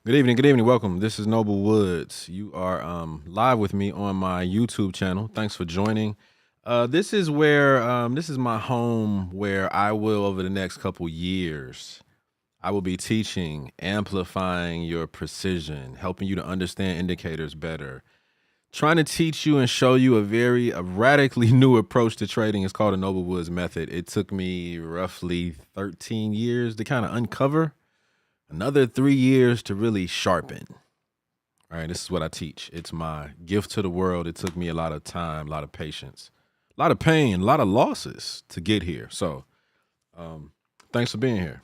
Good evening. Good evening. Welcome. This is Noble Woods. You are live with me on my YouTube channel. Thanks for joining. This is my home where I will, over the next couple years, I will be teaching, amplifying your precision, helping you to understand indicators better, trying to teach you and show you a radically new approach to trading. It's called a Noble Woods method. It took me roughly 13 years to kind of uncover, another 3 years to really sharpen. All right, this is what I teach. It's my gift to the world. It took me a lot of time, a lot of patience, a lot of pain, a lot of losses to get here. So, um, thanks for being here.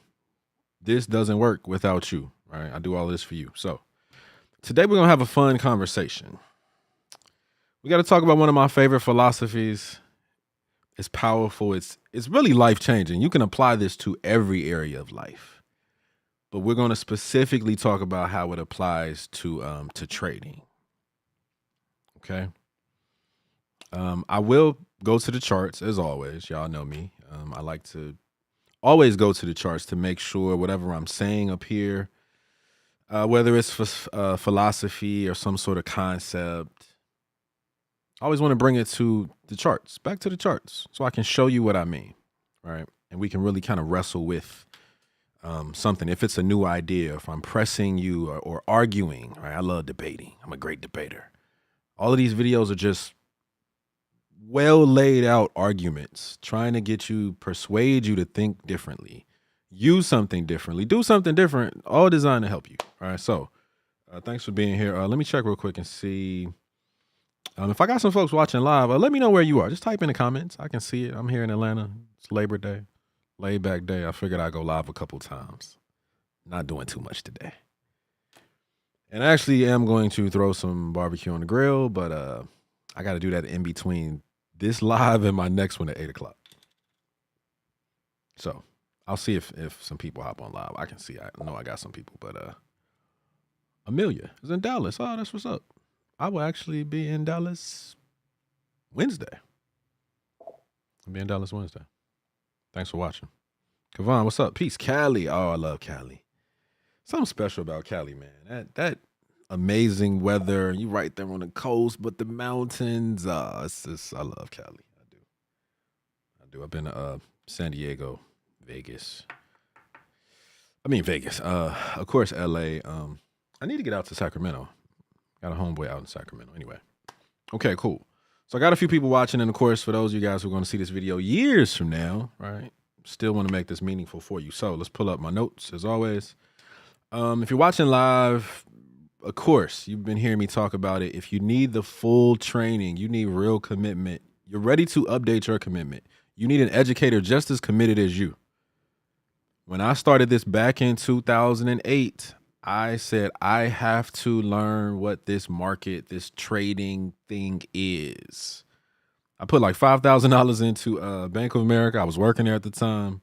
This doesn't work without you. All right, I do all this for you. So, today we're gonna have a fun conversation. We got to talk about one of my favorite philosophies. It's powerful. It's really life changing. You can apply this to every area of life, but we're going to specifically talk about how it applies to trading. Okay. I will go to the charts as always. Y'all know me. I like to always go to the charts to make sure whatever I'm saying up here, whether it's philosophy or some sort of concept, I always want to bring it to the charts, back to the charts, so I can show you what I mean, right? And we can really kind of wrestle with something. If it's a new idea, if I'm pressing you or arguing, right? I love debating. I'm a great debater. All of these videos are just well laid out arguments, trying to persuade you to think differently, use something differently, do something different, all designed to help you. All right. So thanks for being here. Let me check real quick and see if I got some folks watching live. Let me know where you are. Just type in the comments. I can see it. I'm here in Atlanta. It's Labor Day, laid back day. I figured I'd go live a couple times. Not doing too much today. And I actually am going to throw some barbecue on the grill, but I got to do that in between this live and my next one at 8 o'clock. So I'll see if some people hop on live. I can see. I know I got some people, but Amelia is in Dallas. Oh, that's what's up. I will actually be in Dallas Wednesday. I'll be in Dallas Wednesday. Thanks for watching. Kavon, what's up? Peace. Cali. Oh, I love Cali. Something special about Cali, man. That amazing weather. You right there on the coast, but the mountains. It's just, I love Cali. I do. I've been to San Diego, Vegas. I mean Vegas. Of course, LA. I need to get out to Sacramento. Got a homeboy out in Sacramento. Anyway. Okay, cool. So I got a few people watching, and of course, for those of you guys who are going to see this video years from now, right? Still want to make this meaningful for you. So let's pull up my notes as always. If you're watching live, of course, you've been hearing me talk about it. If you need the full training, you need real commitment. You're ready to update your commitment. You need an educator just as committed as you. When I started this back in 2008, I said, I have to learn what this market, this trading thing is. I put like $5,000 into Bank of America. I was working there at the time.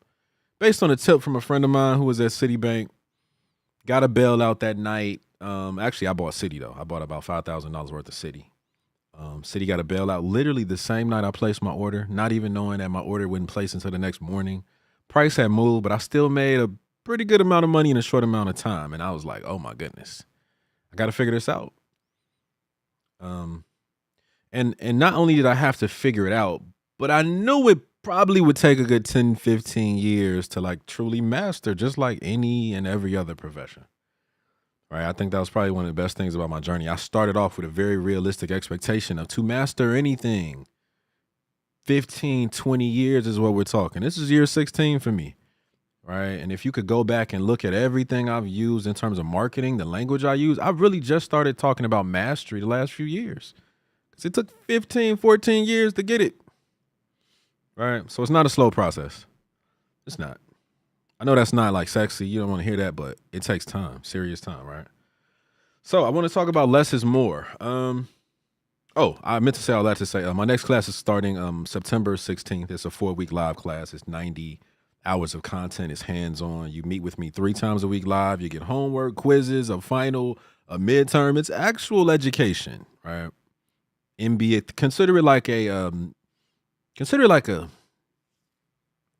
Based on a tip from a friend of mine who was at Citibank. Got a bailout that night. Actually, I bought Citi, though. I bought about $5,000 worth of Citi. Citi got a bailout literally the same night I placed my order, not even knowing that my order wouldn't place until the next morning. Price had moved, but I still made a pretty good amount of money in a short amount of time. And I was like, oh my goodness, I got to figure this out. And not only did I have to figure it out, but I knew it probably would take a good 10, 15 years to like truly master, just like any and every other profession. Right. I think that was probably one of the best things about my journey. I started off with a very realistic expectation of to master anything. 15, 20 years is what we're talking. This is year 16 for me. Right. And if you could go back and look at everything I've used in terms of marketing, the language I use, I've really just started talking about mastery the last few years. Because it took 15, 14 years to get it. Right. So it's not a slow process. It's not. I know that's not like sexy. You don't want to hear that, but it takes time, serious time. Right. So I want to talk about less is more. I meant to say all that to say my next class is starting September 16th. It's a 4-week live class. It's 90 hours of content. It's hands-on. You meet with me 3 times a week live. You get homework, quizzes, a final, a midterm. It's actual education, right? MBA. Consider it like a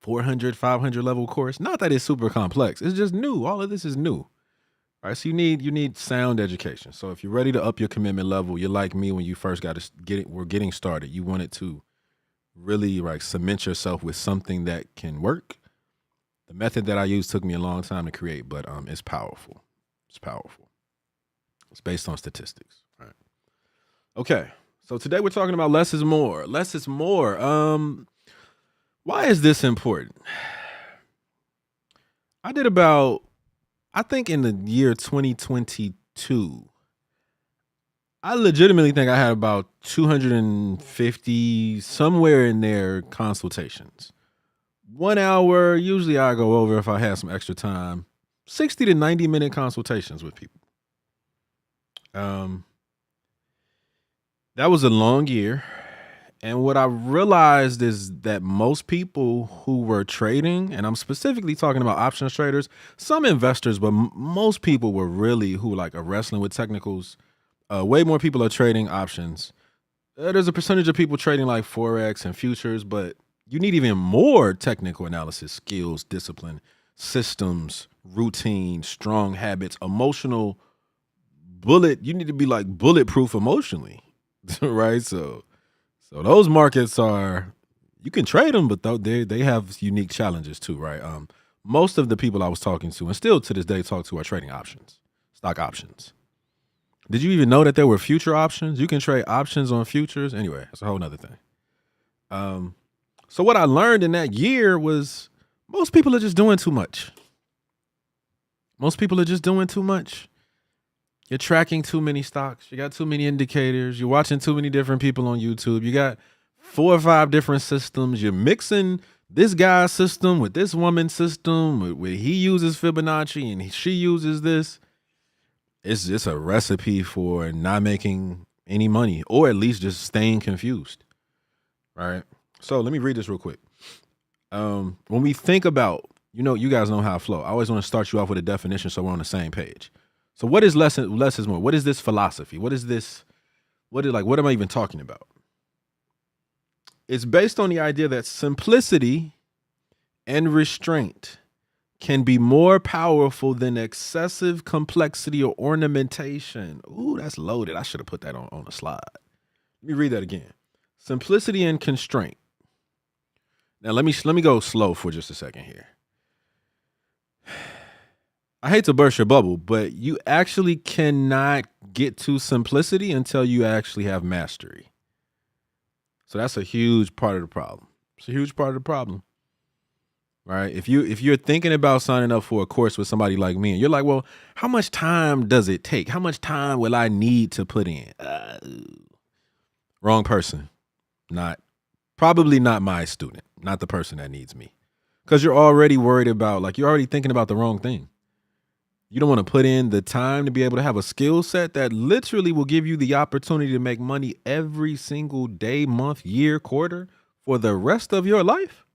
400, 500 level course. Not that it's super complex. It's just new. All of this is new. Right. So you need sound education. So if you're ready to up your commitment level, you're like me when you first got to get it. We're getting started. You wanted to really like cement yourself with something that can work. The method that I used took me a long time to create, but it's powerful. It's powerful. It's based on statistics. All right. Okay. So today we're talking about less is more. Less is more. Why is this important? I did about, I think in the year 2022, I legitimately think I had about 250 somewhere in there consultations. 1 hour, usually I go over if I have some extra time. 60 to 90-minute consultations with people. Um, that was a long year. And what I realized is that most people who were trading, and I'm specifically talking about options traders, some investors, but most people were really who like are wrestling with technicals. Way more people are trading options. There's a percentage of people trading like Forex and futures, but you need even more technical analysis, skills, discipline, systems, routine, strong habits, emotional bullet. You need to be like bulletproof emotionally, right? So those markets are, you can trade them, but they have unique challenges too, right? Most of the people I was talking to, and still to this day talk to, are trading options, stock options. Did you even know that there were future options? You can trade options on futures. Anyway, that's a whole nother thing. So what I learned in that year was most people are just doing too much. Most people are just doing too much. You're tracking too many stocks. You got too many indicators. You're watching too many different people on YouTube. You got 4 or 5 different systems. You're mixing this guy's system with this woman's system, where he uses Fibonacci and she uses this. It's just a recipe for not making any money, or at least just staying confused. Right. So let me read this real quick. When we think about, you guys know how I flow. I always want to start you off with a definition so we're on the same page. So what is less is more? What is this philosophy? What is this? What am I even talking about? It's based on the idea that simplicity and restraint can be more powerful than excessive complexity or ornamentation. Ooh, that's loaded. I should have put that on a slide. Let me read that again. Simplicity and constraint. Now let me go slow for just a second here. I hate to burst your bubble, but you actually cannot get to simplicity until you actually have mastery. So that's a huge part of the problem. It's a huge part of the problem. Right? If you're thinking about signing up for a course with somebody like me, and you're like, well, how much time does it take? How much time will I need to put in? Wrong person. Probably not my student, not the person that needs me. Because you're already worried about, you're already thinking about the wrong thing. You don't want to put in the time to be able to have a skill set that literally will give you the opportunity to make money every single day, month, year, quarter for the rest of your life.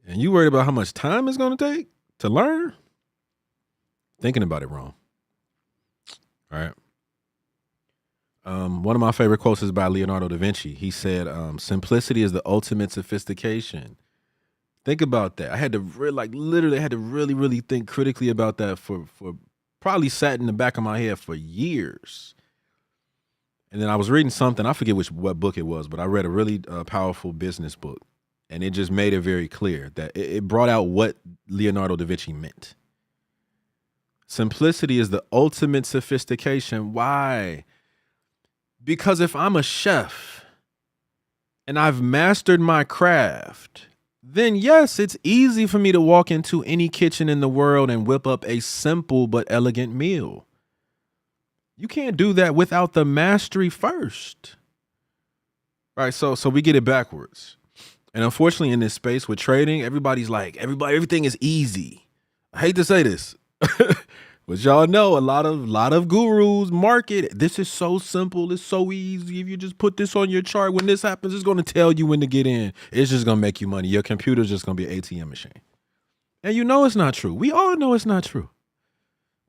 And you worried about how much time it's going to take to learn? Thinking about it wrong. All right. One of my favorite quotes is by Leonardo da Vinci. He said, simplicity is the ultimate sophistication. Think about that. I had to really think critically about that for probably sat in the back of my head for years. And then I was reading something, I forget what book it was, but I read a really powerful business book. And it just made it very clear that it brought out what Leonardo da Vinci meant. Simplicity is the ultimate sophistication. Why? Because if I'm a chef and I've mastered my craft, then yes, it's easy for me to walk into any kitchen in the world and whip up a simple but elegant meal. You can't do that without the mastery first. Right? So we get it backwards. And unfortunately, in this space with trading, everything is easy. I hate to say this, but y'all know a lot of gurus market. This is so simple. It's so easy. If you just put this on your chart, when this happens, it's going to tell you when to get in. It's just going to make you money. Your computer's just going to be an ATM machine. And it's not true. We all know it's not true.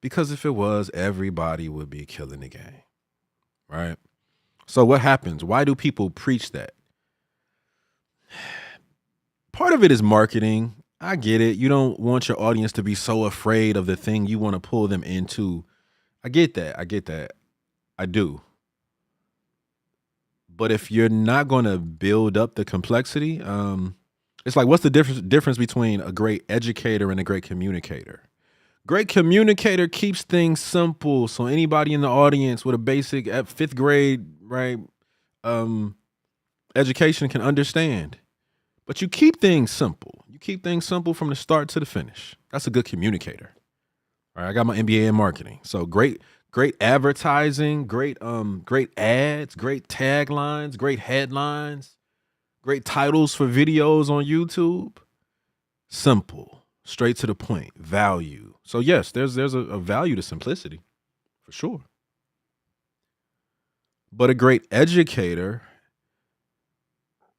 Because if it was, everybody would be killing the game. Right? So what happens? Why do people preach that? Part of it is marketing. I get it. You don't want your audience to be so afraid of the thing you want to pull them into. I get that. I get that. I do. But if you're not going to build up the complexity, it's like what's the difference between a great educator and a great communicator? Great communicator keeps things simple, so anybody in the audience with a basic at fifth grade, right, um, education can understand. But you keep things simple. You keep things simple from the start to the finish. That's a good communicator. All right, I got my MBA in marketing. So great advertising, great ads, great taglines, great headlines, great titles for videos on YouTube. Simple, straight to the point, value. So yes, there's a value to simplicity for sure. But a great educator,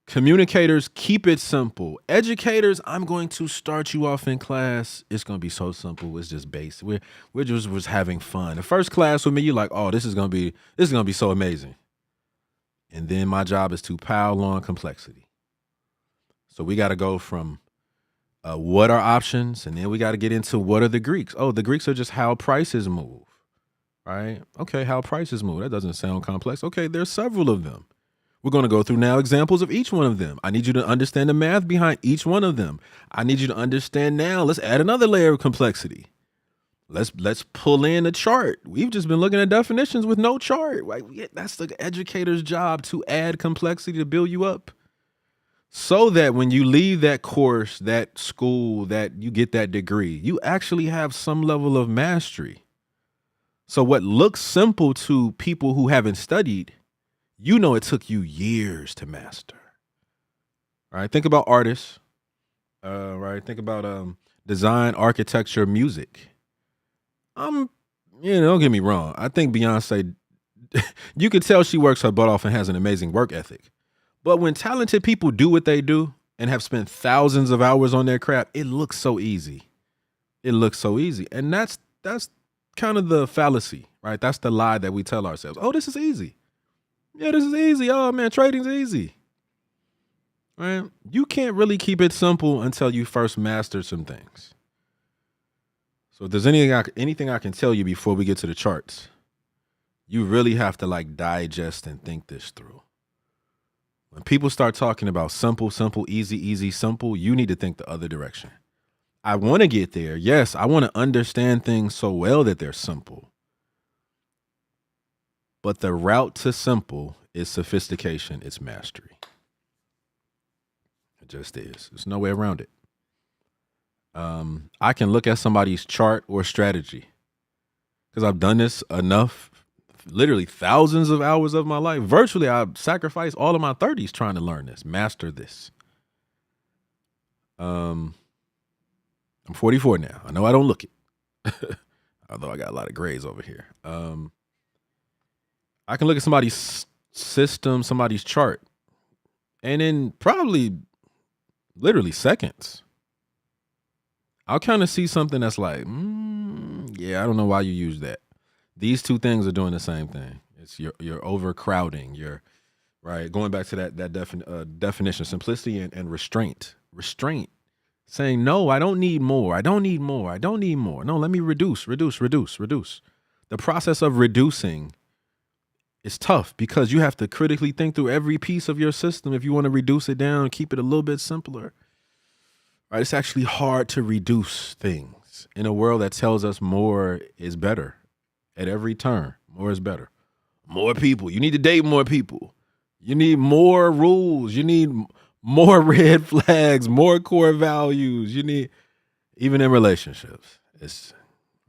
communicators keep it simple. Educators, I'm going to start you off in class. It's going to be so simple. It's just basic. We're just was having fun. The first class with me, you're like, oh, this is gonna be so amazing. And then my job is to pile on complexity. So we got to go from what are options, and then we got to get into what are the Greeks. Oh, the Greeks are just how prices move, right? Okay, how prices move. That doesn't sound complex. Okay, there's several of them. We're going to go through now examples of each one of them. I need you to understand the math behind each one of them. I need you to understand now. Let's add another layer of complexity. Let's pull in a chart. We've just been looking at definitions with no chart. Right? That's the educator's job to add complexity to build you up. So that when you leave that course, that school, that you get that degree, you actually have some level of mastery. So what looks simple to people who haven't studied, it took you years to master. All right. Think about artists. Right. Think about design, architecture, music. I'm, don't get me wrong. I think Beyonce, you can tell she works her butt off and has an amazing work ethic. But when talented people do what they do and have spent thousands of hours on their craft, it looks so easy. It looks so easy. And that's kind of the fallacy, right? That's the lie that we tell ourselves. Oh, this is easy. Yeah, this is easy. Oh man, trading's easy. Right? You can't really keep it simple until you first master some things. So if there's anything I can tell you before we get to the charts, you really have to like digest and think this through. When people start talking about simple, simple, easy, easy, simple, you need to think the other direction. I want to get there. Yes, I want to understand things so well that they're simple. But the route to simple is sophistication, it's mastery. It just is. There's no way around it. I can look at somebody's chart or strategy because I've done this enough, literally thousands of hours of my life. Virtually, I've sacrificed all of my 30s trying to learn this, master this. I'm 44 now. I know I don't look it, although I got a lot of grays over here. I can look at somebody's system, somebody's chart, and in probably literally seconds, I'll kind of see something that's like, yeah, I don't know why you use that. These two things are doing the same thing. It's you're overcrowding. You're right going back to that definition: simplicity and restraint. Restraint, saying no, I don't need more. I don't need more. I don't need more. No, let me reduce. The process of reducing is tough because you have to critically think through every piece of your system if you want to reduce it down, keep it a little bit simpler. Right? It's actually hard to reduce things in a world that tells us more is better at every turn. More is better. More people. You need to date more people. You need more rules. You need more red flags, more core values. You need, even in relationships, it's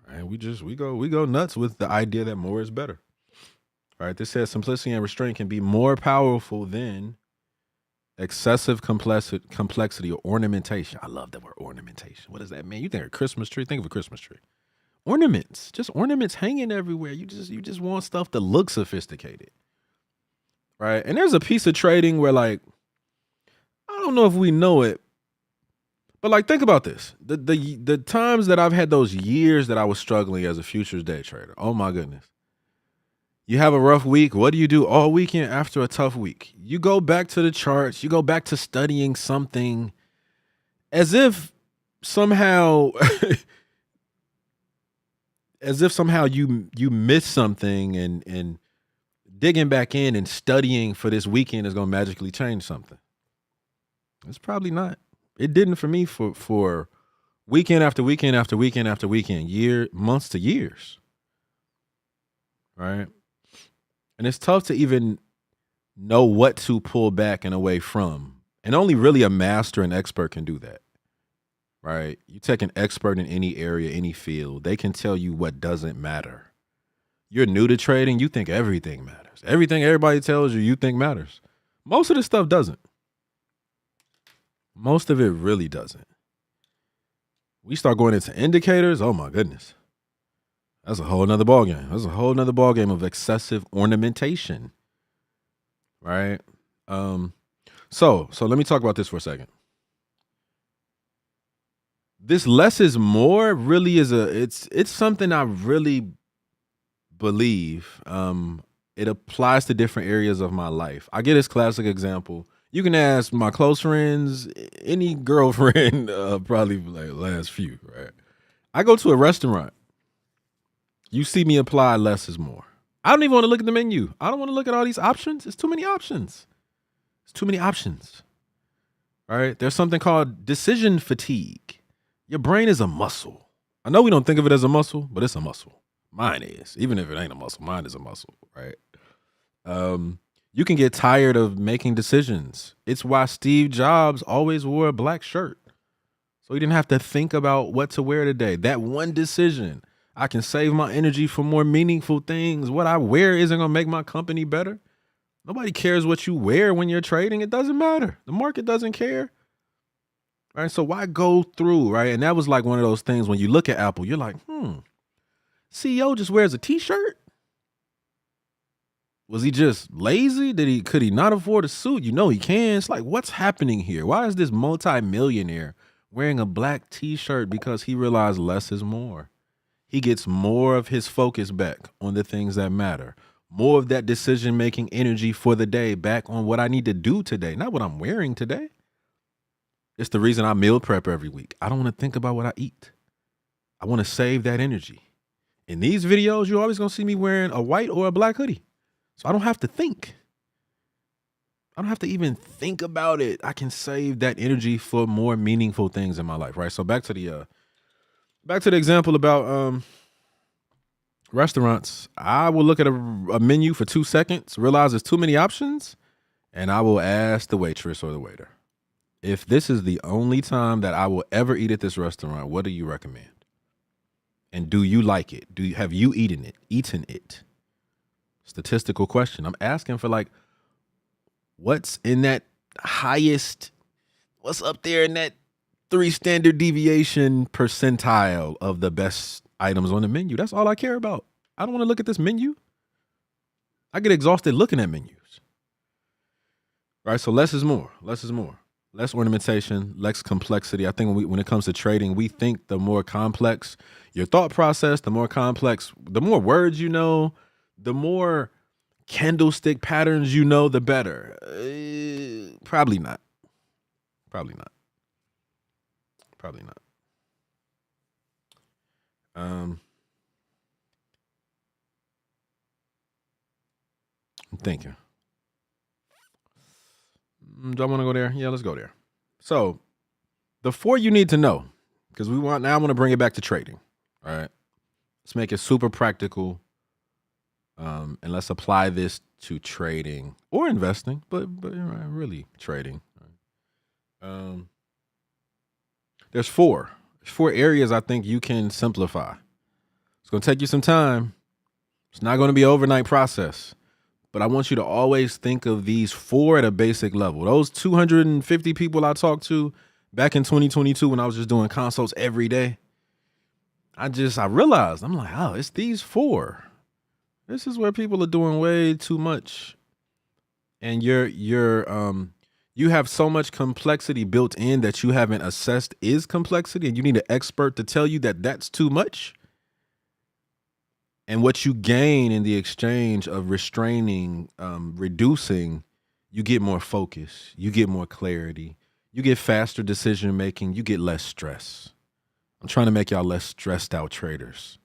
right. We go nuts with the idea that more is better. All right. This says simplicity and restraint can be more powerful than excessive complexity or ornamentation. I love the word ornamentation. What does that mean? You think of a Christmas tree? Think of a Christmas tree. Ornaments, just ornaments hanging everywhere. You just want stuff to look sophisticated, right? And there's a piece of trading where, like, I don't know if we know it, but like, think about this: the times that I've had those years that I was struggling as a futures day trader. Oh my goodness! You have a rough week. What do you do all weekend after a tough week? You go back to the charts. You go back to studying something as if somehow as if somehow you miss something, and digging back in and studying for this weekend is gonna magically change something. It's probably not. It didn't for me for weekend after weekend after weekend after weekend, months to years, right? And it's tough to even know what to pull back and away from. And only really a master and expert can do that, right? You take an expert in any area, any field, they can tell you what doesn't matter. You're new to trading, you think everything matters. Everything everybody tells you, you think matters. Most of this stuff doesn't. Most of it really doesn't. We start going into indicators, oh my goodness. That's a whole nother ballgame. That's a whole nother ballgame of excessive ornamentation, right? So let me talk about this for a second. This less is more really is it's something I really believe. It applies to different areas of my life. I get this classic example. You can ask my close friends, any girlfriend, probably like last few, right? I go to a restaurant. You see me apply less is more. I don't even want to look at the menu. I don't want to look at all these options. It's too many options. It's too many options. All right. There's something called decision fatigue. Your brain is a muscle. I know we don't think of it as a muscle, but it's a muscle. Mine is. Even if it ain't a muscle, mine is a muscle, right? You can get tired of making decisions. It's why Steve Jobs always wore a black shirt. So he didn't have to think about what to wear today. That one decision. I can save my energy for more meaningful things. What I wear isn't going to make my company better. Nobody cares what you wear when you're trading. It doesn't matter. The market doesn't care. All right. So why go through, right? And that was like one of those things when you look at Apple, you're like, CEO just wears a t-shirt. Was he just lazy? Could he not afford a suit? You know he can. It's like, what's happening here? Why is this multi-millionaire wearing a black t-shirt? Because he realized less is more. He gets more of his focus back on the things that matter. More of that decision-making energy for the day back on what I need to do today, not what I'm wearing today. It's the reason I meal prep every week. I don't want to think about what I eat. I want to save that energy. In these videos, you're always going to see me wearing a white or a black hoodie. So I don't have to think. I don't have to even think about it. I can save that energy for more meaningful things in my life, right? So back to the example about restaurants. I will look at a menu for 2 seconds, realize there's too many options, and I will ask the waitress or the waiter, if this is the only time that I will ever eat at this restaurant, what do you recommend? And do you like it? Have you eaten it? Statistical question. I'm asking for like, what's in that highest, what's up there in that 3 standard deviation percentile of the best items on the menu. That's all I care about. I don't want to look at this menu. I get exhausted looking at menus. Right? So less is more. Less is more. Less ornamentation, less complexity. I think when it comes to trading, we think the more complex your thought process, the more complex, the more words you know, the more candlestick patterns you know, the better. Probably not. Probably not. Probably not. I'm thinking. Do I want to go there? Yeah, let's go there. So the 4 you need to know, because I want to bring it back to trading. All right. Let's make it super practical. And let's apply this to trading or investing, but really trading. There's 4 areas I think you can simplify. It's going to take you some time. It's not going to be an overnight process, but I want you to always think of these 4 at a basic level. Those 250 people I talked to back in 2022 when I was just doing consults every day, I realized, I'm like, oh, it's these 4. This is where people are doing way too much. And you have so much complexity built in that you haven't assessed is complexity, and you need an expert to tell you that that's too much. And what you gain in the exchange of restraining, reducing, you get more focus, you get more clarity, you get faster decision making, you get less stress. I'm trying to make y'all less stressed out traders.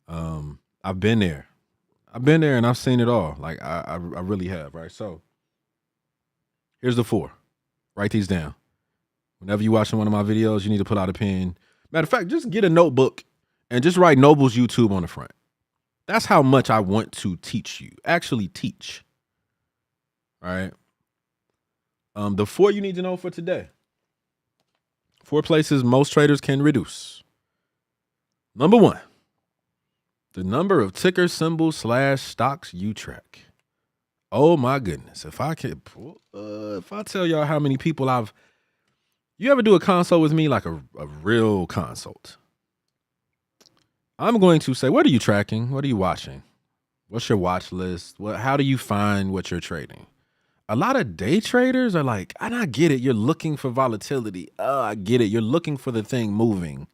I've been there. I've been there and I've seen it all. Like I really have, right? So here's the 4. Write these down. Whenever you're watching one of my videos, you need to pull out a pen. Matter of fact, just get a notebook and just write Noble's YouTube on the front. That's how much I want to teach you. Actually teach. All right. The 4 you need to know for today. 4 places most traders can reduce. Number 1, the number of ticker symbols / stocks you track. Oh my goodness. If I tell y'all how many people you ever do a consult with me, like a real consult? I'm going to say, what are you tracking? What are you watching? What's your watch list? How do you find what you're trading? A lot of day traders are like, and I get it. You're looking for volatility. Oh, I get it. You're looking for the thing moving.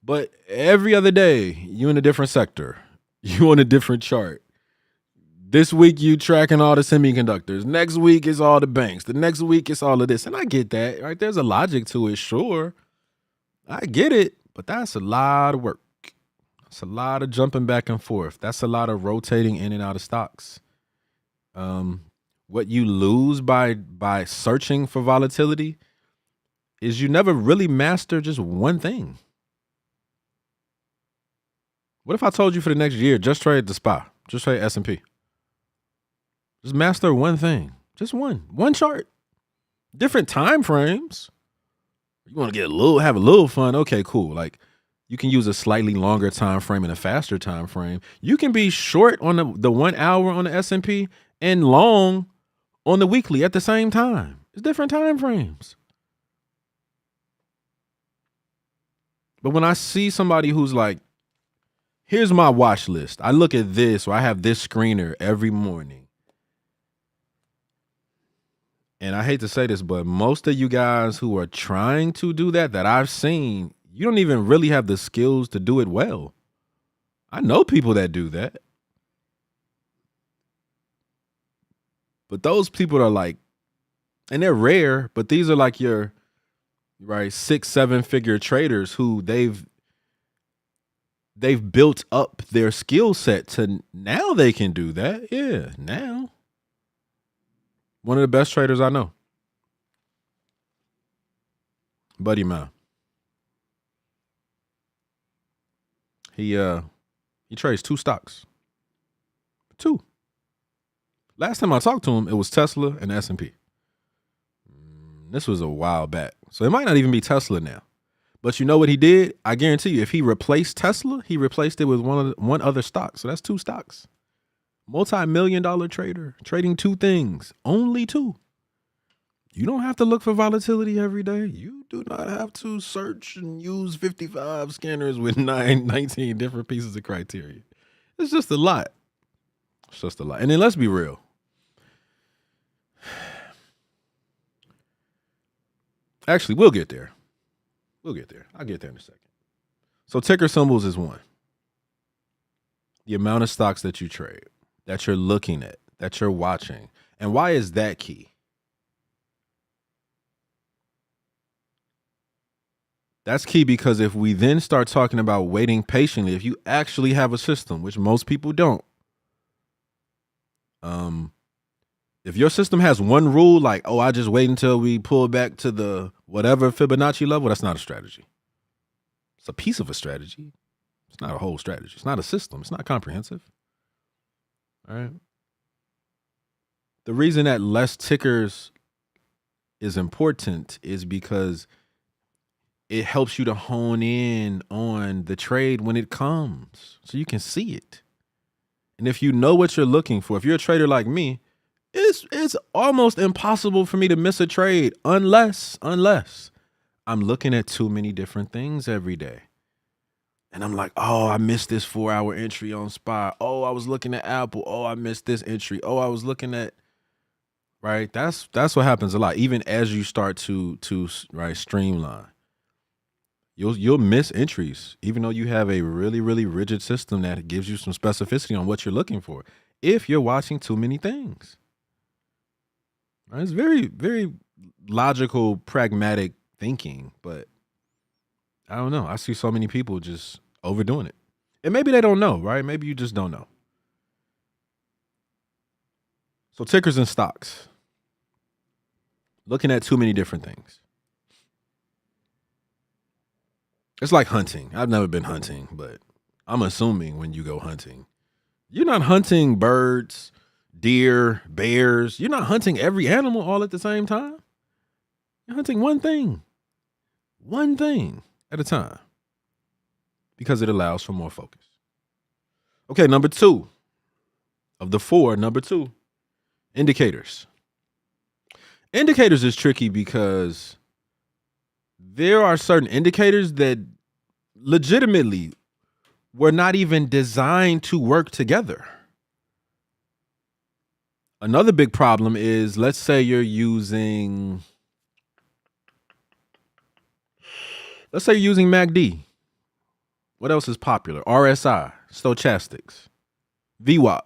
But every other day, you in a different sector. You on a different chart. This week, you tracking all the semiconductors. Next week, it's all the banks. The next week, it's all of this. And I get that, right? There's a logic to it, sure. I get it, but that's a lot of work. It's a lot of jumping back and forth. That's a lot of rotating in and out of stocks. What you lose by searching for volatility is you never really master just one thing. What if I told you for the next year, just trade the SPY, just trade S&P? Just master one thing, just one chart, different time frames. You want to have a little fun? Okay, cool. Like you can use a slightly longer time frame and a faster time frame. You can be short on the 1 hour on the S&P and long on the weekly at the same time. It's different time frames. But when I see somebody who's like, here's my watch list. I look at this, or I have this screener every morning. And I hate to say this, but most of you guys who are trying to do that I've seen, you don't even really have the skills to do it well. I know people that do that. But those people are like, and they're rare, but these are like your, right, 6-7 figure traders who they've built up their skill set to now they can do that. Yeah, now. One of the best traders I know. Buddy of mine. He trades 2 stocks. 2. Last time I talked to him, it was Tesla and S&P. This was a while back. So it might not even be Tesla now. But you know what he did? I guarantee you, if he replaced Tesla, he replaced it with one other stock. So that's 2 stocks. Multi-million-dollar trader trading 2 things, only 2. You don't have to look for volatility every day. You do not have to search and use 55 scanners with 19 different pieces of criteria. It's just a lot. It's just a lot. And then let's be real. Actually, we'll get there. I'll get there in a second. So ticker symbols is 1. The amount of stocks that you trade, that you're looking at, that you're watching. And why is that key? That's key because if we then start talking about waiting patiently, if you actually have a system, which most people don't, if your system has one rule, like, oh, I just wait until we pull back to the whatever Fibonacci level, that's not a strategy. It's a piece of a strategy. It's not a whole strategy. It's not a system. It's not comprehensive. All right. The reason that less tickers is important is because it helps you to hone in on the trade when it comes so you can see it. And if you know what you're looking for, if you're a trader like me, it's almost impossible for me to miss a trade unless I'm looking at too many different things every day. And I'm like, oh, I missed this 4-hour entry on SPY. Oh, I was looking at Apple. Oh, I missed this entry. Oh, I was looking at, right? That's what happens a lot. Even as you start to right, streamline, you'll miss entries, even though you have a really, really rigid system that gives you some specificity on what you're looking for. If you're watching too many things, right? It's very, very logical, pragmatic thinking, but I don't know. I see so many people just overdoing it. And maybe they don't know, right? Maybe you just don't know. So tickers and stocks. Looking at too many different things. It's like hunting. I've never been hunting, but I'm assuming when you go hunting, you're not hunting birds, deer, bears. You're not hunting every animal all at the same time. You're hunting one thing at a time because it allows for more focus. Okay, number two of the four, number two, indicators. Indicators is tricky because there are certain indicators that legitimately were not even designed to work together. Another big problem is, let's say you're using MACD. What else is popular? RSI, stochastics, VWAP.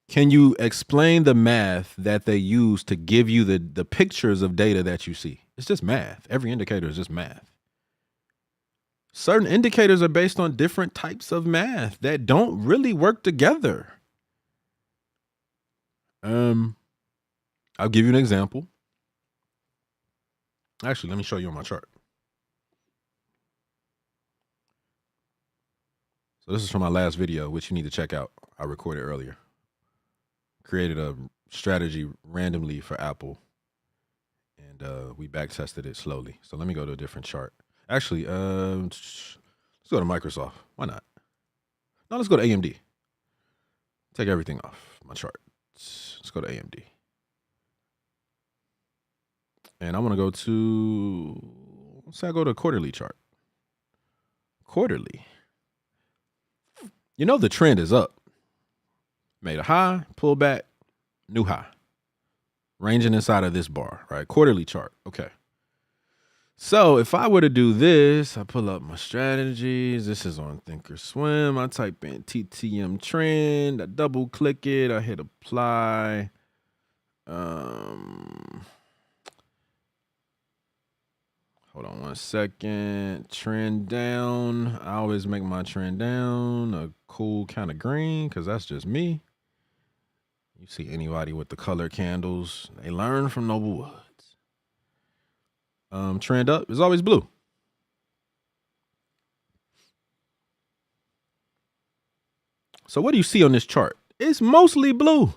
Can you explain the math that they use to give you the pictures of data that you see? It's just math. Every indicator is just math. Certain indicators are based on different types of math that don't really work together. I'll give you an example. Actually, let me show you on my chart. So this is from my last video, which you need to check out. I recorded earlier. Created a strategy randomly for Apple, and we back tested it slowly. So let me go to a different chart. Actually, let's go to Microsoft. Why not? No, let's go to AMD. Take everything off my chart. Let's go to AMD. And I want to go to, let's say I go to quarterly chart. Quarterly. You know the trend is up. Made a high, pull back, new high. Ranging inside of this bar, right? Quarterly chart. Okay. So if I were to do this, I pull up my strategies. This is on Thinkorswim. I type in TTM trend. I double click it. I hit apply. Hold on one second. Trend down. I always make my trend down a cool kind of green because that's just me. You see anybody with the color candles, they learn from Noble Woods. Trend up is always blue. So what do you see on this chart? It's mostly blue.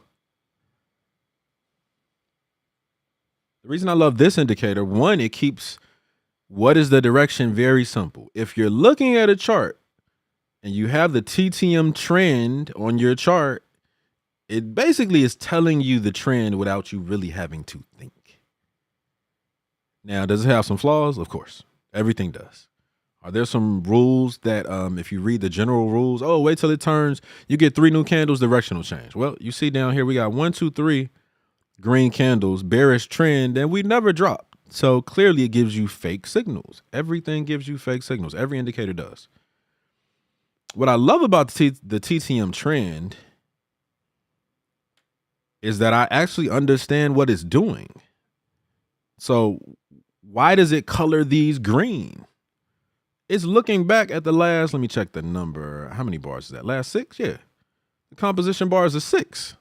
The reason I love this indicator, one, it keeps what is the direction very simple. If you're looking at a chart and you have the TTM trend on your chart, it basically is telling you the trend without you really having to think. Now, does it have some flaws? Of course. Everything does. Are there some rules that if you read the general rules, oh, wait till it turns, you get 3 new candles, directional change. Well, you see down here, we got 1, 2, 3 green candles, bearish trend, and we never drop. So clearly it gives you fake signals. Everything gives you fake signals. Every indicator does. What I love about the TTM trend is that I actually understand what it's doing. So why does it color these green? It's looking back at the last, let me check the number. How many bars is that? Last 6? Yeah. The composition bars is 6.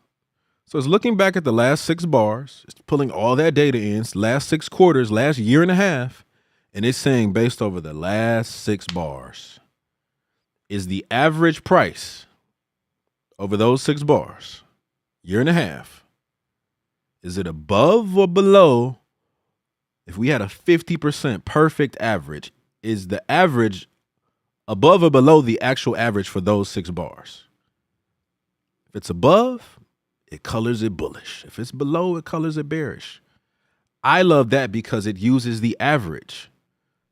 So it's looking back at the last 6 bars. It's pulling all that data in, last 6 quarters, last year and a half. And it's saying based over the last 6 bars, is the average price over those 6 bars, year and a half, is it above or below? If we had a 50% perfect average, is the average above or below the actual average for those 6 bars? If it's above, it colors it bullish. If it's below, it colors it bearish. I love that because it uses the average,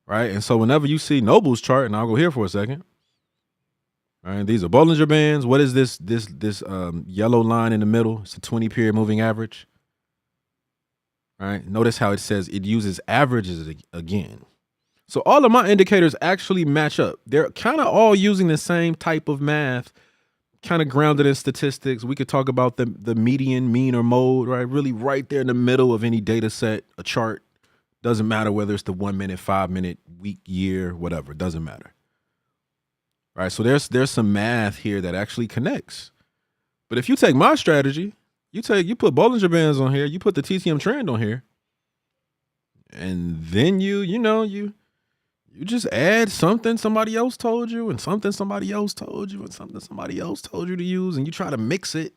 right? And so whenever you see Noble's chart, and I'll go here for a second, all right, these are Bollinger Bands. What is this yellow line in the middle? It's a 20-period moving average. All right, notice how it says it uses averages again. So all of my indicators actually match up. They're kind of all using the same type of math kind of grounded in statistics. We could talk about the median, mean, or mode, right? Really right there in the middle of any data set, a chart. Doesn't matter whether it's the 1 minute, 5 minute, week, year, whatever. It doesn't matter. Right. So there's some math here that actually connects. But if you take my strategy, you put Bollinger Bands on here, you put the TTM trend on here, and then you just add something somebody else told you and something somebody else told you and something somebody else told you to use, and you try to mix it.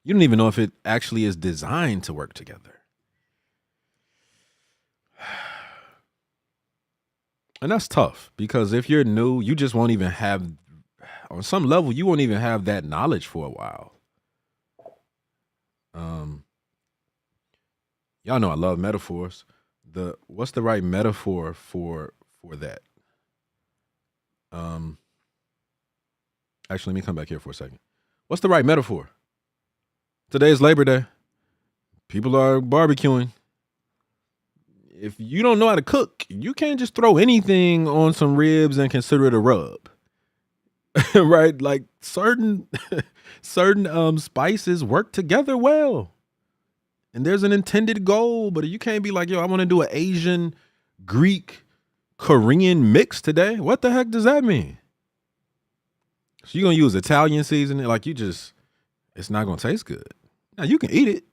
You don't even know if it actually is designed to work together. And that's tough because if you're new, you just won't even have, on some level, you won't even have that knowledge for a while. Y'all know I love metaphors. What's the right metaphor for that? Actually, let me come back here for a second. What's the right metaphor? Today is Labor Day. People are barbecuing. If you don't know how to cook, you can't just throw anything on some ribs and consider it a rub. Right? Like certain spices work together well. And there's an intended goal, but you can't be like, yo, I want to do an Asian, Greek, Korean mix today. What the heck does that mean? So you're going to use Italian seasoning? Like it's not going to taste good. Now you can eat it.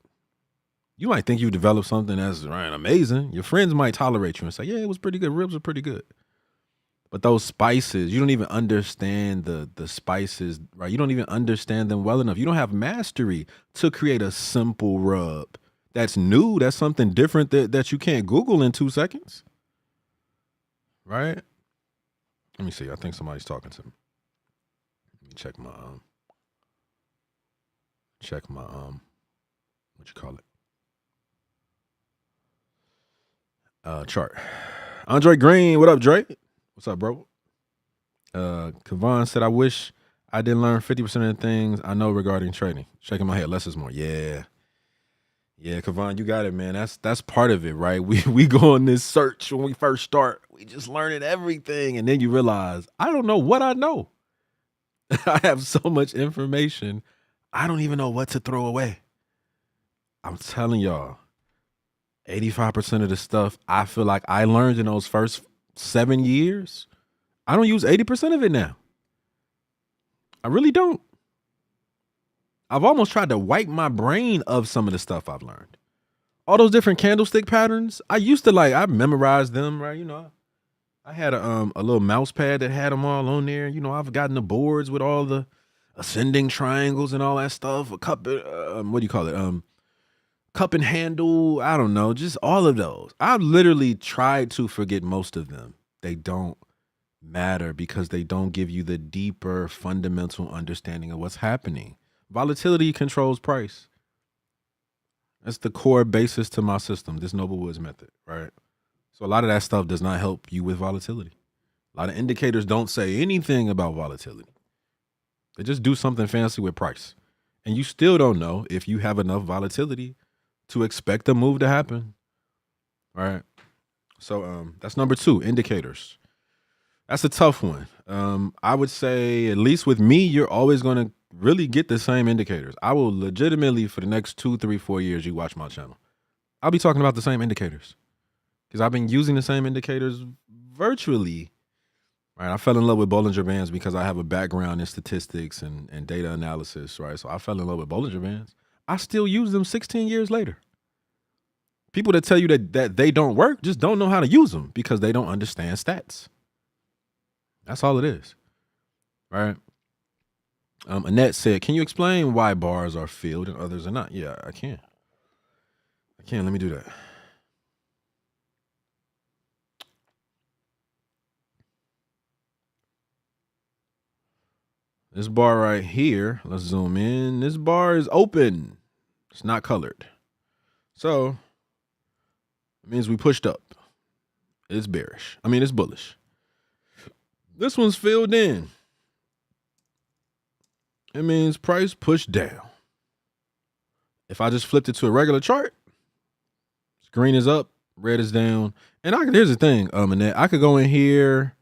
You might think you developed something that's right, amazing. Your friends might tolerate you and say, yeah, it was pretty good. Ribs are pretty good. But those spices, you don't even understand the spices, right? You don't even understand them well enough. You don't have mastery to create a simple rub. That's new. That's something different that you can't Google in 2 seconds. Right? Let me see. I think somebody's talking to me. Let me check my what you call it? Chart. Andre Green, what up, Drake? What's up, bro? Kavan said, I wish I didn't learn 50% of the things I know regarding trading. Shaking my head, less is more. Yeah. Yeah, Kavan, you got it, man. That's part of it, right? We go on this search when we first start. We just learning everything. And then you realize, I don't know what I know. I have so much information. I don't even know what to throw away. I'm telling y'all, 85% of the stuff I feel like I learned in those first 7 years, I don't use 80% of it now. I really don't. I've almost tried to wipe my brain of some of the stuff I've learned. All those different candlestick patterns, I used to I memorized them, right? I had a little mouse pad that had them all on there. I've gotten the boards with all the ascending triangles and all that stuff. A cup, what do you call it? Cup and handle. I don't know, just all of those. I've literally tried to forget most of them. They don't matter because they don't give you the deeper fundamental understanding of what's happening. Volatility controls price. That's the core basis to my system, this Noble Woods method, right? So a lot of that stuff does not help you with volatility. A lot of indicators don't say anything about volatility. They just do something fancy with price. And you still don't know if you have enough volatility to expect a move to happen, right? So that's number 2, indicators. That's a tough one. I would say, at least with me, you're always going to really get the same indicators. I will legitimately, for the next 2, 3, 4 years, you watch my channel, I'll be talking about the same indicators because I've been using the same indicators virtually. Right? I fell in love with Bollinger Bands because I have a background in statistics and data analysis, right? So I fell in love with Bollinger Bands. I still use them 16 years later. People that tell you that they don't work just don't know how to use them because they don't understand stats. That's all it is, right? Annette said, can you explain why bars are filled and others are not? Yeah, I can. Let me do that. This bar right here, let's zoom in. This bar is open. It's not colored. So it means we pushed up. It's bearish. It's bullish. This one's filled in. It means price pushed down. If I just flipped it to a regular chart, green is up, red is down. And here's the thing, Annette, I could go in here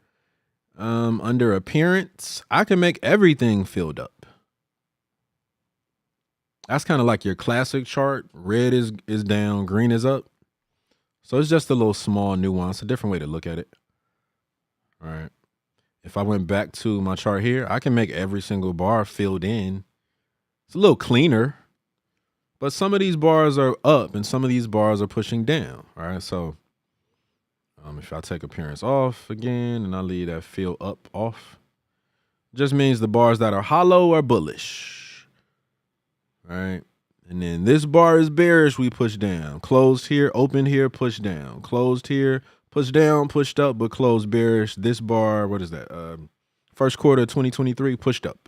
under appearance. I can make everything filled up. That's kind of like your classic chart. Red is down, green is up. So it's just a little small nuance, a different way to look at it. All right. If I went back to my chart here, I can make every single bar filled in. It's a little cleaner, but some of these bars are up and some of these bars are pushing down. All right. So if I take appearance off again and I leave that fill up off, just means the bars that are hollow are bullish. All right. And then this bar is bearish, we push down. Closed here, open here, push down. Closed here, push down, pushed up, but closed bearish. This bar, what is that? First quarter 2023, pushed up.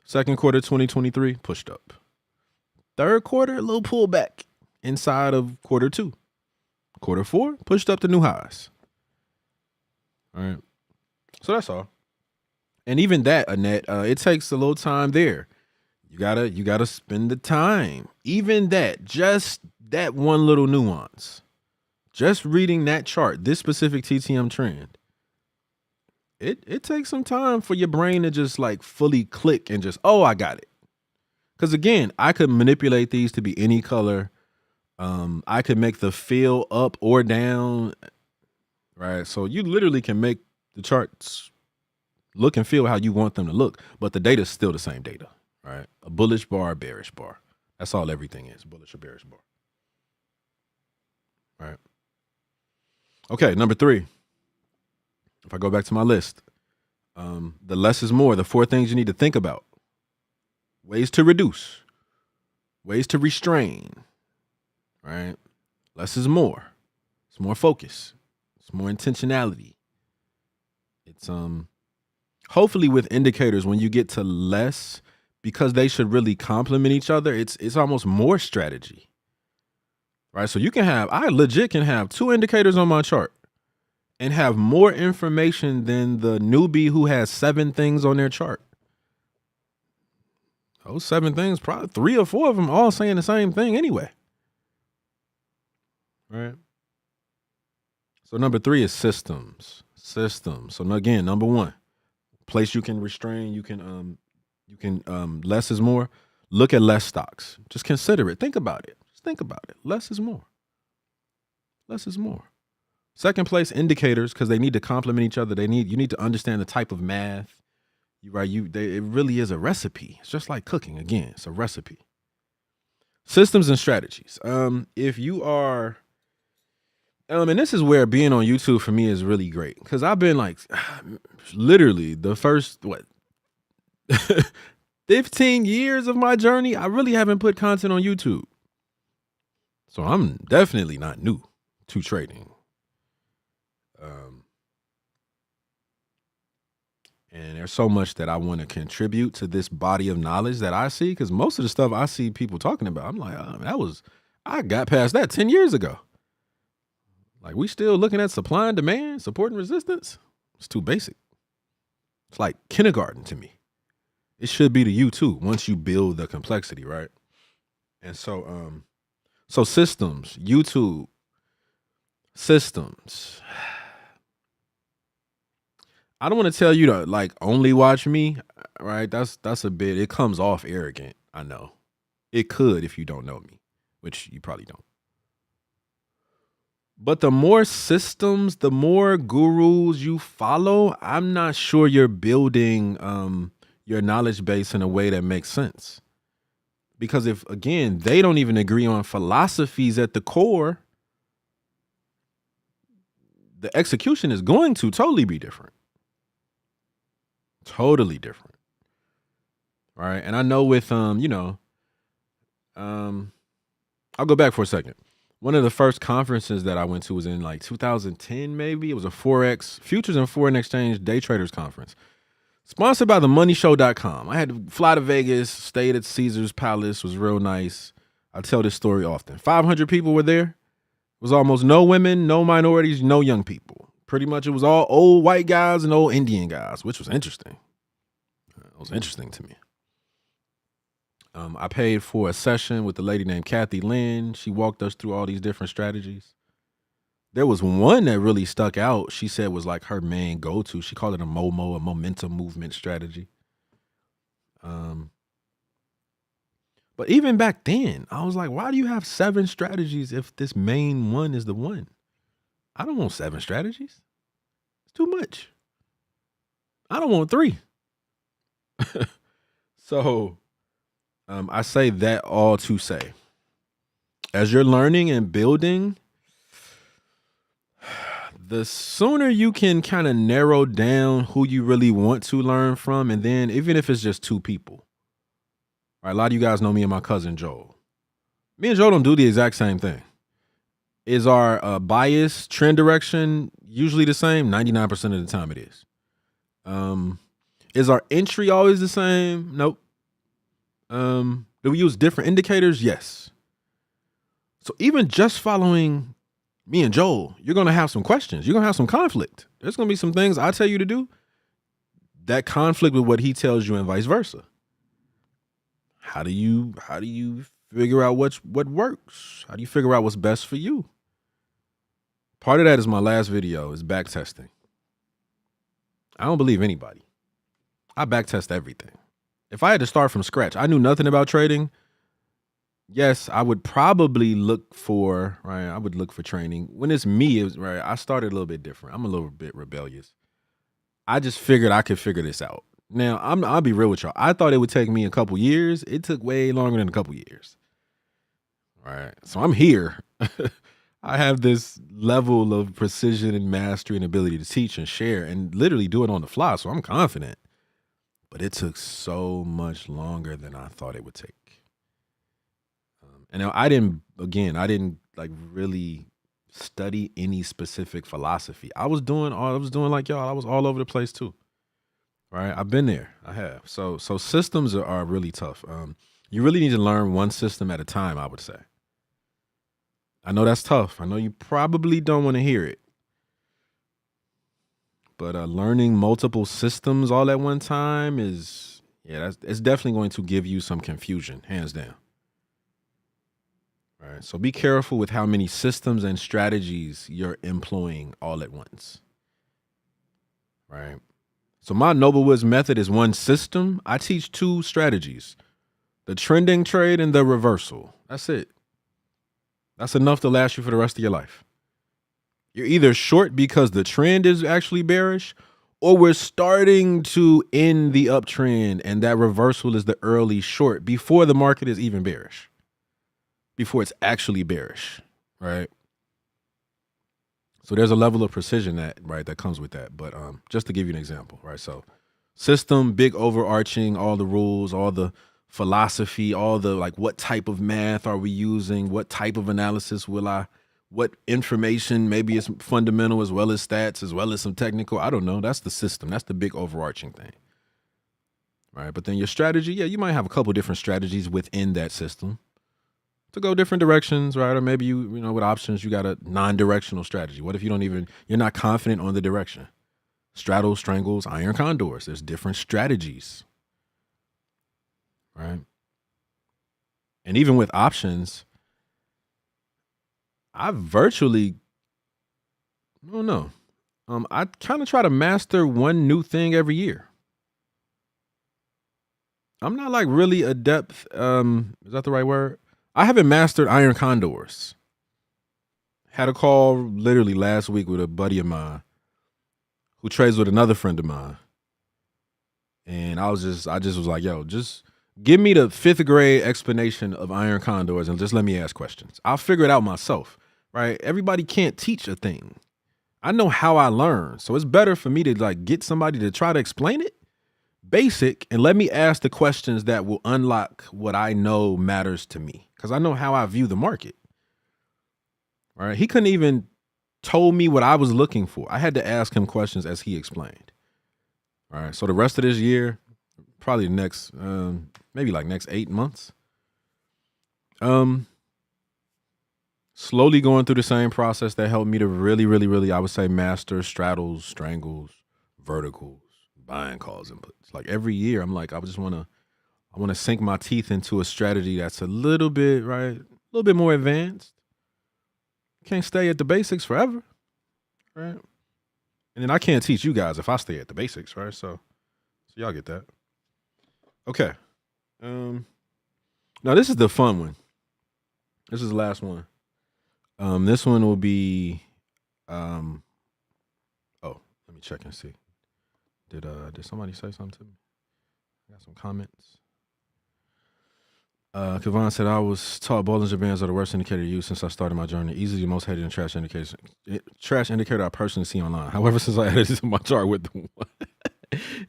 Second quarter 2023, pushed up. Third quarter, a little pullback inside of quarter two. Quarter four, pushed up to new highs. All right. So that's all. And even that, Annette, it takes a little time there. You gotta spend the time. Even that, just that one little nuance. Just reading that chart, this specific TTM trend, it takes some time for your brain to just like fully click and just, oh, I got it. Because again, I could manipulate these to be any color. I could make the fill up or down, right? So you literally can make the charts look and feel how you want them to look, but the data is still the same data, right? A bullish bar, bearish bar. That's all everything is, bullish or bearish bar. All right. Okay, number 3. If I go back to my list, the less is more, the 4 things you need to think about. Ways to reduce, ways to restrain, right? Less is more. It's more focus. It's more intentionality. It's hopefully with indicators, when you get to less, because they should really complement each other, it's almost more strategy. Right? So I legit can have 2 indicators on my chart and have more information than the newbie who has 7 things on their chart. Those 7 things, probably 3 or 4 of them all saying the same thing anyway. Right? So number 3 is systems. Systems. So again, number 1, place you can restrain, you can less is more. Look at less stocks. Just consider it. Think about it. Just think about it. Less is more. Less is more. Second place, indicators, because they need to complement each other. You need to understand the type of math. It really is a recipe. It's just like cooking. Again, it's a recipe. Systems and strategies. If you are, and this is where being on YouTube for me is really great, because I've been like, literally the first 15 years of my journey, I really haven't put content on YouTube. So I'm definitely not new to trading. And there's so much that I want to contribute to this body of knowledge that I see, because most of the stuff I see people talking about, I'm like, I got past that 10 years ago. Like, we still looking at supply and demand, support and resistance. It's too basic. It's like kindergarten to me. It should be to you too, once you build the complexity, right? And so systems, YouTube, systems. I don't want to tell you to like only watch me, right? That's a bit, it comes off arrogant. I know. It could if you don't know me, which you probably don't. But the more systems, the more gurus you follow, I'm not sure you're building your knowledge base in a way that makes sense. Because if, again, they don't even agree on philosophies at the core, the execution is going to totally be different. Totally different. Right? And I know with, I'll go back for a second. One of the first conferences that I went to was in like 2010, maybe. It was a Forex, Futures and Foreign Exchange Day Traders Conference. Sponsored by themoneyshow.com. I had to fly to Vegas, stayed at Caesar's Palace, was real nice. I tell this story often. 500 people were there. It was almost no women, no minorities, no young people. Pretty much it was all old white guys and old Indian guys, which was interesting. It was interesting to me. I paid for a session with a lady named Kathy Lynn. She walked us through all these different strategies. There was one that really stuck out. She said was like her main go-to. She called it a MOMO, a momentum movement strategy. But even back then, I was like, why do you have 7 strategies if this main one is the one? I don't want 7 strategies. It's too much. I don't want 3. So I say that all to say, as you're learning and building, the sooner you can kind of narrow down who you really want to learn from, and then even if it's just 2 people, right? A lot of you guys know me and my cousin Joel. Me and Joel don't do the exact same thing. Is our bias trend direction usually the same? 99% of the time it is. Is our entry always the same? Nope. Do we use different indicators? Yes. So even just following me and Joel, you're going to have some questions. You're going to have some conflict. There's going to be some things I tell you to do that conflict with what he tells you and vice versa. How do you figure out what works? How do you figure out what's best for you? Part of that is my last video is back testing. I don't believe anybody. I back test everything. If I had to start from scratch, I knew nothing about trading. Yes, I would probably look for, right? I would look for training. When it's me, right? I started a little bit different. I'm a little bit rebellious. I just figured I could figure this out. Now, I'll be real with y'all. I thought it would take me a couple years. It took way longer than a couple years. All right. So I'm here. I have this level of precision and mastery and ability to teach and share and literally do it on the fly. So I'm confident. But it took so much longer than I thought it would take. And now I didn't like really study any specific philosophy. I was doing like y'all. I was all over the place too. Right? I've been there. I have. So systems are really tough. You really need to learn one system at a time, I would say. I know that's tough. I know you probably don't want to hear it. But learning multiple systems all at one time it's definitely going to give you some confusion, hands down. All right. So be careful with how many systems and strategies you're employing all at once. Right. So my Noble Woods method is one system. I teach 2 strategies, the trending trade and the reversal. That's it. That's enough to last you for the rest of your life. You're either short because the trend is actually bearish, or we're starting to end the uptrend and that reversal is the early short before the market is even bearish, before it's actually bearish, right? So there's a level of precision that comes with that. But just to give you an example, right? So system, big overarching, all the rules, all the philosophy, all the like, what type of math are we using? What type of analysis what information, maybe it's fundamental as well as stats, as well as some technical. I don't know. That's the system. That's the big overarching thing. Right. But then your strategy, you might have a couple different strategies within that system to go different directions, right? Or maybe you know, with options, you got a non-directional strategy. What if you're not confident on the direction? Straddles, strangles, iron condors. There's different strategies, right? And even with options, I don't know. I kind of try to master one new thing every year. I'm not like really adept. Is that the right word? I haven't mastered iron condors. Had a call literally last week with a buddy of mine who trades with another friend of mine. And I just was like, yo, just give me the 5th grade explanation of iron condors and just let me ask questions. I'll figure it out myself, right? Everybody can't teach a thing. I know how I learn. So it's better for me to like get somebody to try to explain it basic and let me ask the questions that will unlock what I know matters to me. Cause I know how I view the market. All right. He couldn't even told me what I was looking for. I had to ask him questions as he explained. All right. So the rest of this year, probably the next, maybe like next 8 months, slowly going through the same process that helped me to really, really, really, I would say, master straddles, strangles, verticals, buying calls, inputs. Like every year, I'm like, I want to sink my teeth into a strategy that's a little bit, right, a little bit more advanced. Can't stay at the basics forever, right? And then I can't teach you guys if I stay at the basics, right? So y'all get that. Okay. Now this is the fun one. This is the last one. This one will be. Um, oh, let me check and see. Did somebody say something to me? I got some comments. Kevon said I was taught Bollinger Bands are the worst indicator to use since I started my journey. Easily the most hated and trash indicator I personally see online. However, since I added it to my chart with the one,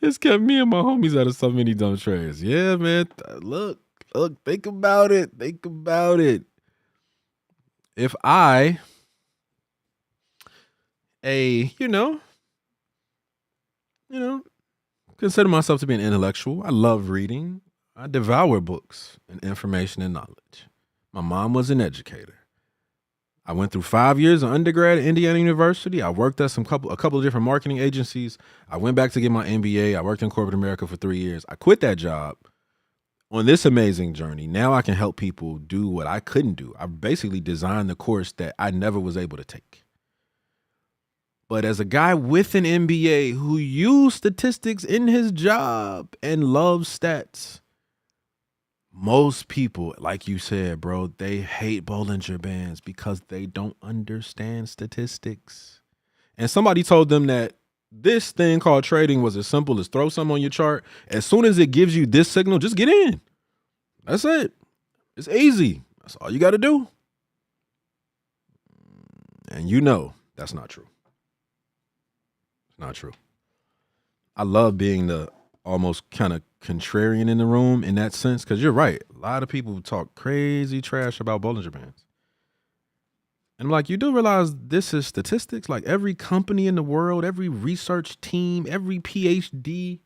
it's kept me and my homies out of so many dumb trades. Yeah, man. Look, think about it. Think about it. If I, a, you know, consider myself to be an intellectual. I love reading. I devour books and information and knowledge. My mom was an educator. I went through 5 years of undergrad at Indiana University. I worked at a couple of different marketing agencies. I went back to get my MBA. I worked in corporate America for 3 years. I quit that job on this amazing journey. Now I can help people do what I couldn't do. I basically designed the course that I never was able to take. But as a guy with an MBA who used statistics in his job and loves stats, most people, like you said, bro, they hate Bollinger Bands because they don't understand statistics. And somebody told them that this thing called trading was as simple as throw some on your chart. As soon as it gives you this signal, just get in. That's it. It's easy. That's all you got to do. And you know that's not true. It's not true. I love being the almost kind of contrarian in the room in that sense, because you're right. A lot of people talk crazy trash about Bollinger Bands. And I'm like, you do realize this is statistics? Like every company in the world, every research team, every PhD,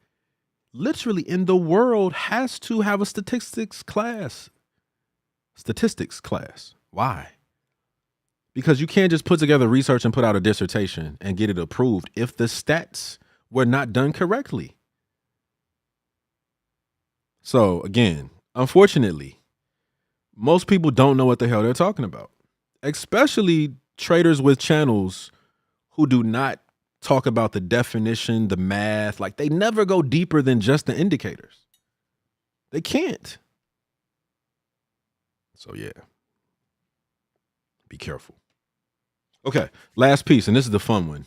literally in the world has to have a statistics class. Statistics class. Why? Because you can't just put together research and put out a dissertation and get it approved if the stats were not done correctly. So again, unfortunately, most people don't know what the hell they're talking about, especially traders with channels who do not talk about the definition, the math. Like they never go deeper than just the indicators. They can't. So yeah, be careful. Okay, last piece, and this is the fun one.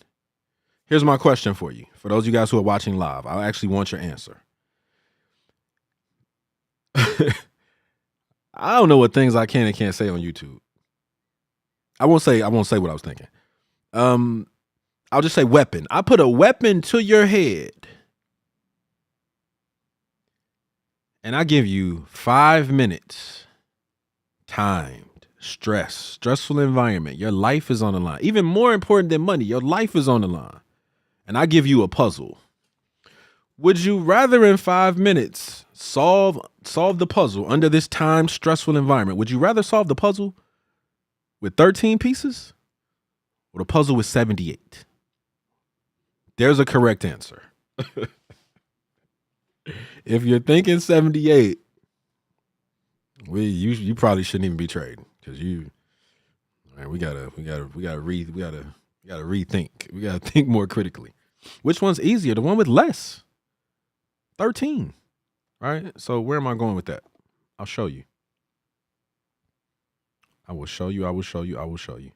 Here's my question for you. For those of you guys who are watching live, I actually want your answer. I don't know what things I can and can't say on YouTube. I won't say what I was thinking. I'll just say weapon. I put a weapon to your head and I give you 5 minutes. Timed, stressful environment. Your life is on the line. Even more important than money, your life is on the line. And I give you a puzzle. Would you rather in 5 minutes solve the puzzle under this timed, stressful environment? Would you rather solve the puzzle with 13 pieces or the puzzle with 78? There's a correct answer. If you're thinking 78, you probably shouldn't even be trading because we gotta rethink. We gotta think more critically. Which one's easier? The one with less. 13. Right? So where am I going with that? I'll show you. I will show you.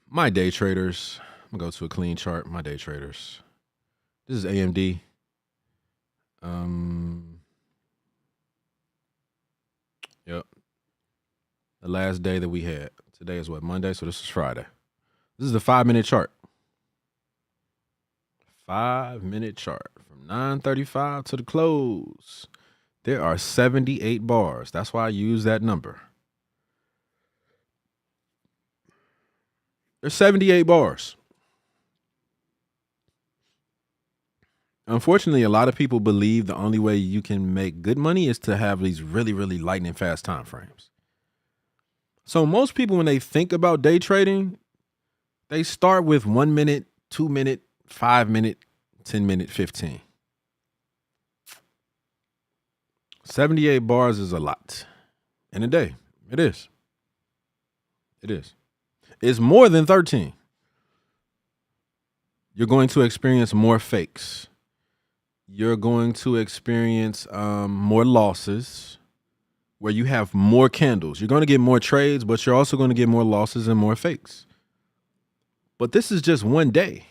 My day traders. I'm gonna go to a clean chart. My day traders. This is AMD. Yep. The last day that we had. Today is what? Monday, so this is Friday. This is the 5-minute chart. 5-minute chart from 9:35 to the close. There are 78 bars. That's why I use that number. There's 78 bars. Unfortunately, a lot of people believe the only way you can make good money is to have these really, really lightning fast time frames. So most people, when they think about day trading, they start with 1 minute, 2 minute, 5 minute, 10 minute, 15. 78 bars is a lot in a day. It is. It is. It's more than 13. You're going to experience more fakes. You're going to experience more losses. where you have more candles. You're going to get more trades, but you're also going to get more losses and more fakes. But this is just one day.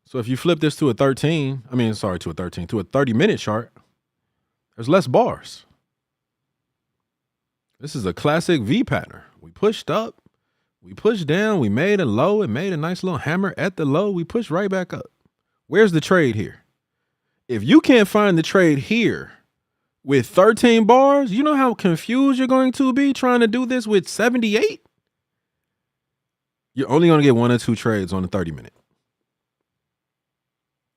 So if you flip this to a 30-minute chart, there's less bars. This is a classic V pattern. We pushed up, we pushed down, we made a low, and made a nice little hammer at the low. We pushed right back up. Where's the trade here? If you can't find the trade here with 13 bars, you know how confused you're going to be trying to do this with 78? You're only going to get 1 or 2 trades on the 30-minute.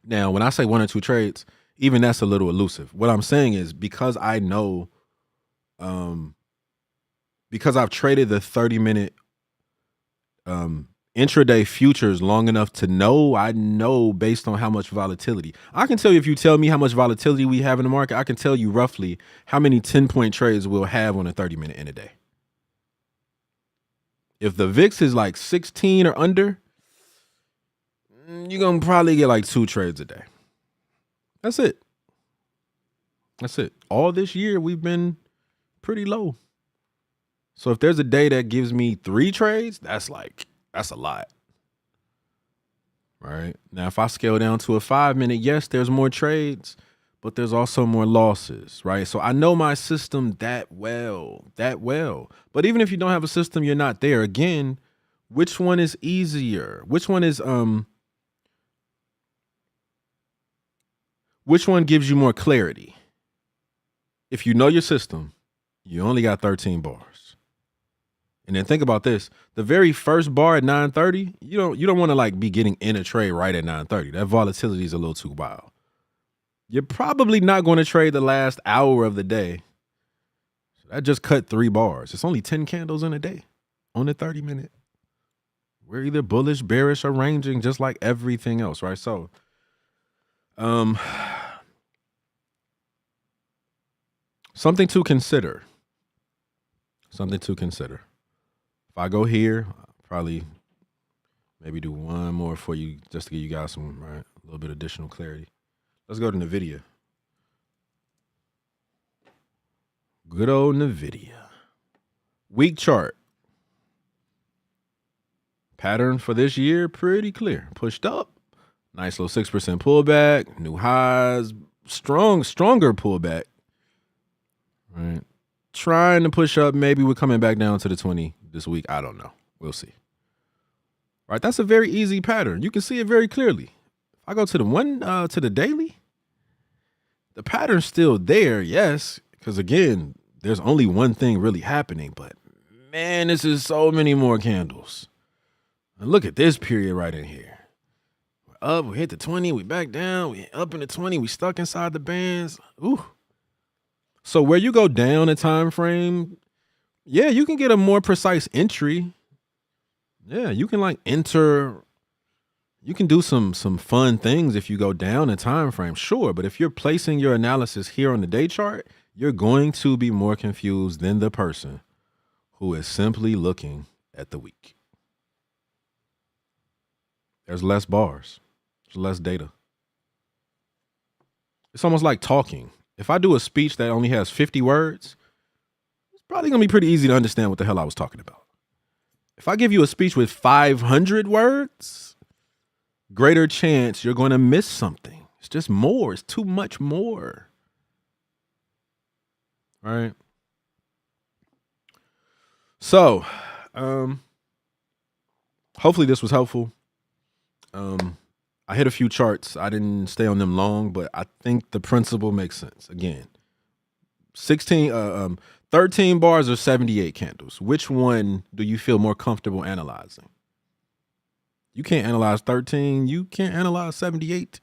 Now, when I say 1 or 2 trades, even that's a little elusive. What I'm saying is because I know, because I've traded the 30-minute intraday futures long enough to know, I know based on how much volatility. I can tell you, if you tell me how much volatility we have in the market, I can tell you roughly how many 10-point trades we'll have on a 30-minute in a day. If the VIX is like 16 or under, you're going to probably get like 2 trades a day. That's it. That's it. All this year, we've been pretty low. So if there's a day that gives me 3 trades, that's a lot. Right? Now, if I scale down to a 5-minute, yes, there's more trades, but there's also more losses, right? So I know my system that well. But even if you don't have a system, you're not there. Again, which one is easier? Which one gives you more clarity? If you know your system, you only got 13 bars. And then think about this. The very first bar at 9:30, you don't want to like be getting in a trade right at 9:30. That volatility is a little too wild. You're probably not going to trade the last hour of the day. So that just cut 3 bars. It's only 10 candles in a day on the 30-minute. We're either bullish, bearish, or ranging just like everything else, right? So something to consider. If I go here, I'll probably maybe do one more for you just to give you guys some, right, a little bit of additional clarity. Let's go to NVIDIA. Good old NVIDIA. Week chart. Pattern for this year, pretty clear. Pushed up. Nice little 6% pullback. New highs. Stronger pullback. Right. Trying to push up. Maybe we're coming back down to the 20 this week. I don't know. We'll see. Right. That's a very easy pattern. You can see it very clearly. If I go to the daily, the pattern's still there. Yes. Because again, there's only one thing really happening, but man, this is so many more candles. And look at this period right in here. We're up, we hit the 20, we back down, we up in the 20, we stuck inside the bands. Ooh. So where you go down a time frame, yeah, you can get a more precise entry. Yeah, you can like enter, you can do some fun things if you go down a time frame, sure. But if you're placing your analysis here on the day chart, you're going to be more confused than the person who is simply looking at the week. There's less bars. There's less data. It's almost like talking. If I do a speech that only has 50 words, it's probably going to be pretty easy to understand what the hell I was talking about. If I give you a speech with 500 words, greater chance you're going to miss something. It's just more. It's too much more. All right. So, hopefully this was helpful. I hit a few charts. I didn't stay on them long, but I think the principle makes sense. Again, 13 bars or 78 candles. Which one do you feel more comfortable analyzing? You can't analyze 13. You can't analyze 78.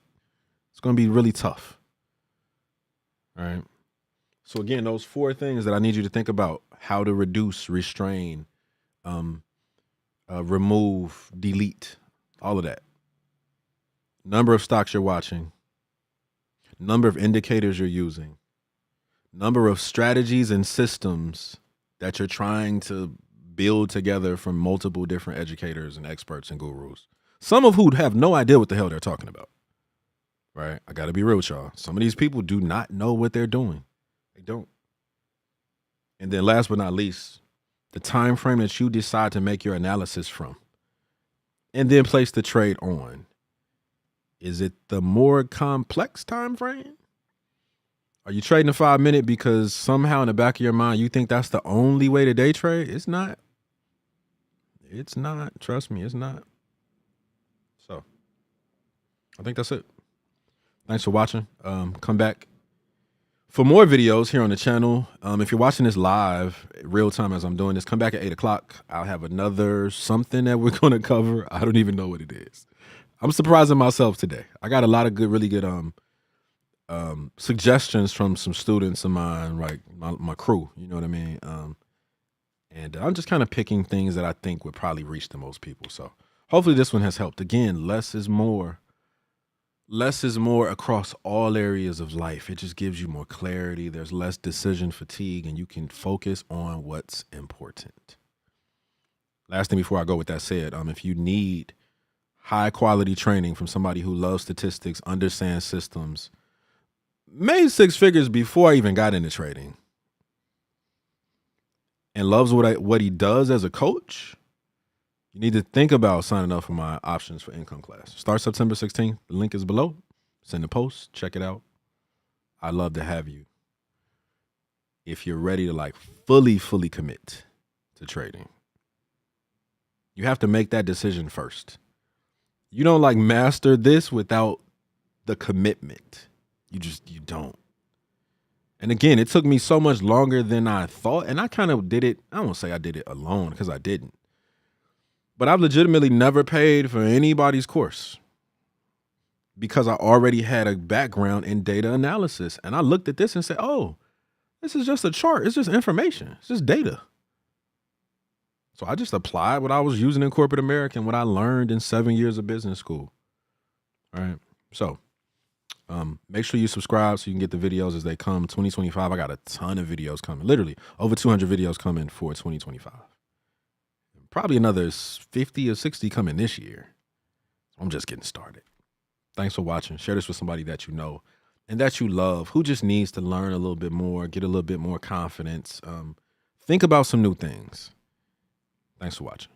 It's going to be really tough. All right. So again, those 4 things that I need you to think about: how to reduce, restrain, remove, delete, all of that. Number of stocks you're watching, number of indicators you're using, number of strategies and systems that you're trying to build together from multiple different educators and experts and gurus, some of who have no idea what the hell they're talking about, right? I got to be real with y'all. Some of these people do not know what they're doing. They don't. And then last but not least, the time frame that you decide to make your analysis from and then place the trade on. Is it the more complex time frame? Are you trading a 5 minute because somehow in the back of your mind you think that's the only way to day trade? It's not. It's not. Trust me, it's not. So I think that's it. Thanks for watching. Come back for more videos here on the channel. If you're watching this live, real time as I'm doing this, come back at 8 o'clock. I'll have another something that we're going to cover. I don't even know what it is. I'm surprising myself today. I got a lot of good, really good suggestions from some students of mine, like my crew. You know what I mean? And I'm just kind of picking things that I think would probably reach the most people. So hopefully this one has helped. Again, less is more. Less is more across all areas of life. It just gives you more clarity. There's less decision fatigue, and you can focus on what's important. Last thing before I go with that said, if you need high quality training from somebody who loves statistics, understands systems, made 6 figures before I even got into trading, and loves what he does as a coach, you need to think about signing up for my options for income class. Start September 16th. The link is below. Send a post. Check it out. I'd love to have you if you're ready to like fully commit to trading. You have to make that decision first. You don't like master this without the commitment. You don't. And again, it took me so much longer than I thought. And I kind of did it. I won't say I did it alone because I didn't. But I've legitimately never paid for anybody's course because I already had a background in data analysis. And I looked at this and said, oh, this is just a chart. It's just information. It's just data. So I just applied what I was using in corporate America and what I learned in 7 years of business school. All right. So make sure you subscribe so you can get the videos as they come. 2025, I got a ton of videos coming. Literally over 200 videos coming for 2025. Probably another 50 or 60 coming this year. I'm just getting started. Thanks for watching. Share this with somebody that you know and that you love, who just needs to learn a little bit more, get a little bit more confidence. Think about some new things. Thanks for watching.